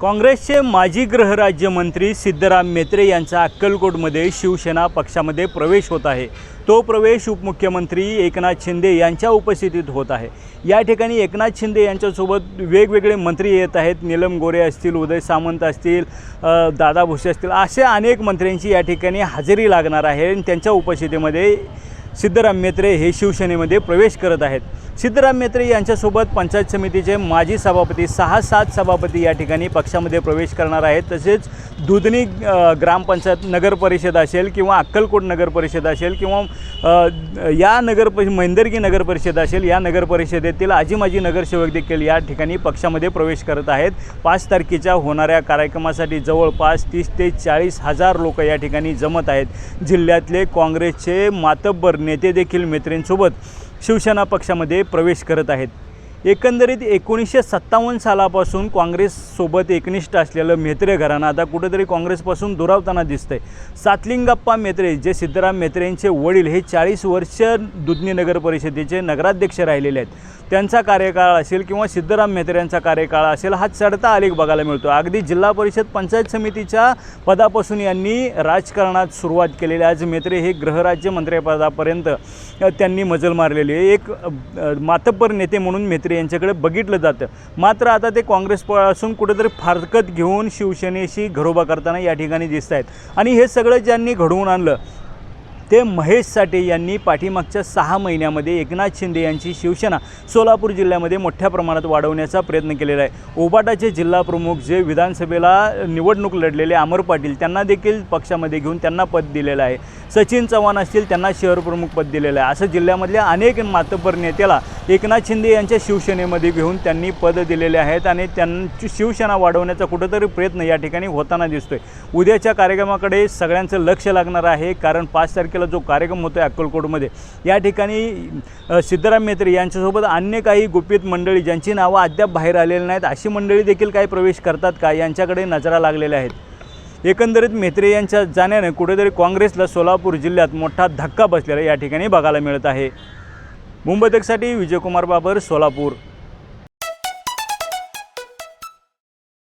काँग्रेसचे माजी गृहराज्यमंत्री सिद्धराम म्हेत्रे यांचा अक्कलकोटमध्ये शिवसेना पक्षामध्ये प्रवेश होत आहे। तो प्रवेश उपमुख्यमंत्री एकनाथ शिंदे यांच्या उपस्थितीत होत आहे। या ठिकाणी एकनाथ शिंदे यांच्यासोबत वेगवेगळे मंत्री येत आहेत। नीलम गोरे असतील, उदय सामंत असतील, दादा भुसे असतील, असे अनेक मंत्र्यांची या ठिकाणी हजेरी लागणार आहे आणि त्यांच्या उपस्थितीमध्ये सिद्धराम म्हेत्रे हे शिवसेनेमध्ये प्रवेश करत आहेत। सिद्धराम म्हेत्रे यांच्यासोबत पंचायत समितीचे माजी सभापती 6-7 सभापती या ठिकाणी पक्षामध्ये प्रवेश करणार आहेत। तसेच दुधनी ग्रामपंचायत नगर परिषद असेल किंवा अक्कलकोट नगर परिषद असेल किंवा या मैंदर्गी नगर परिषद असेल, या नगर परिषदेतील आजी माजी नगरसेवक देखील या ठिकाणी पक्षामध्ये प्रवेश करत आहेत। 5 तारखेच्या होणाऱ्या कार्यक्रमासाठी जवळपास 30 ते 40 हजार लोक या ठिकाणी जमत आहेत। जिल्ह्यातले काँग्रेसचे मातब्बर नेते देखील म्हेत्रेंसोबत शिवसेना पक्षामध्ये प्रवेश करत आहेत। एकंदरीत 1957 सालापासून काँग्रेससोबत एकनिष्ठ असलेलं म्हेत्रे घराणं आता कुठेतरी काँग्रेसपासून दुरावताना दिसतंय। सातलिंगप्पा म्हेत्रे जे सिद्धराम म्हेत्रेंचे वडील हे 40 वर्ष दुधनी नगर परिषदेचे नगराध्यक्ष राहिलेले आहेत। त्यांचा कार्यकाळ असेल किंवा सिद्धराम म्हेत्रेंचा कार्यकाळ असेल, हा चढता आलेख बघायला मिळतो। अगदी जिल्हा परिषद पंचायत समितीच्या पदापासून यांनी राजकारणात सुरुवात केलेली। आज म्हेत्रे हे गृहराज्यमंत्रीपदापर्यंत त्यांनी मजल मारलेली आहे। एक मातब्बर नेते म्हणून म्हेत्रे यांच्याकडे बघितलं जातं। मात्र आता ते काँग्रेसपासून कुठेतरी फारकत घेऊन शिवसेनेशी घरोबा करताना या ठिकाणी दिसत आहेत। आणि हे सगळं ज्यांनी घडवून आणलं ते महेश साठे यांनी पाठीमागच्या 6 महिन्यामध्ये एकनाथ शिंदे यांची शिवसेना सोलापूर जिल्ह्यामध्ये मोठ्या प्रमाणात वाढवण्याचा प्रयत्न केलेला आहे। ओबाटाचे जिल्हा प्रमुख जे विधानसभेला निवडणूक लढलेले अमर पाटील, त्यांना देखील पक्षामध्ये घेऊन त्यांना पद दिलेलं आहे। सचिन चव्हाण असतील, त्यांना शहर प्रमुख पद दिलेलं आहे। असं जिल्ह्यामधल्या अनेक मातब्बर नेत्याला एकनाथ शिंदे यांच्या शिवसेनेमध्ये घेऊन त्यांनी पद दिलेले आहेत आणि त्यांची शिवसेना वाढवण्याचा कुठेतरी प्रयत्न या ठिकाणी होताना दिसतोय। उद्याच्या कार्यक्रमाकडे सगळ्यांचं लक्ष लागणार आहे, कारण 5 तारखेला जो कार्यक्रम होतो आहे अक्कलकोटमध्ये, या ठिकाणी सिद्धराम म्हेत्रे यांच्यासोबत अन्य काही गुपित मंडळी ज्यांची नावं अद्याप बाहेर आलेली नाहीत, अशी मंडळी देखील काही प्रवेश करतात का, यांच्याकडे नजरा लागलेल्या आहेत। एकंदरीत म्हेत्रे यांच्या जाण्याने कुठेतरी काँग्रेसला सोलापूर जिल्ह्यात मोठा धक्का बसलेला या ठिकाणी बघायला मिळत आहे। मुंबई तकसाठी विजयकुमार बाबर, सोलापूर।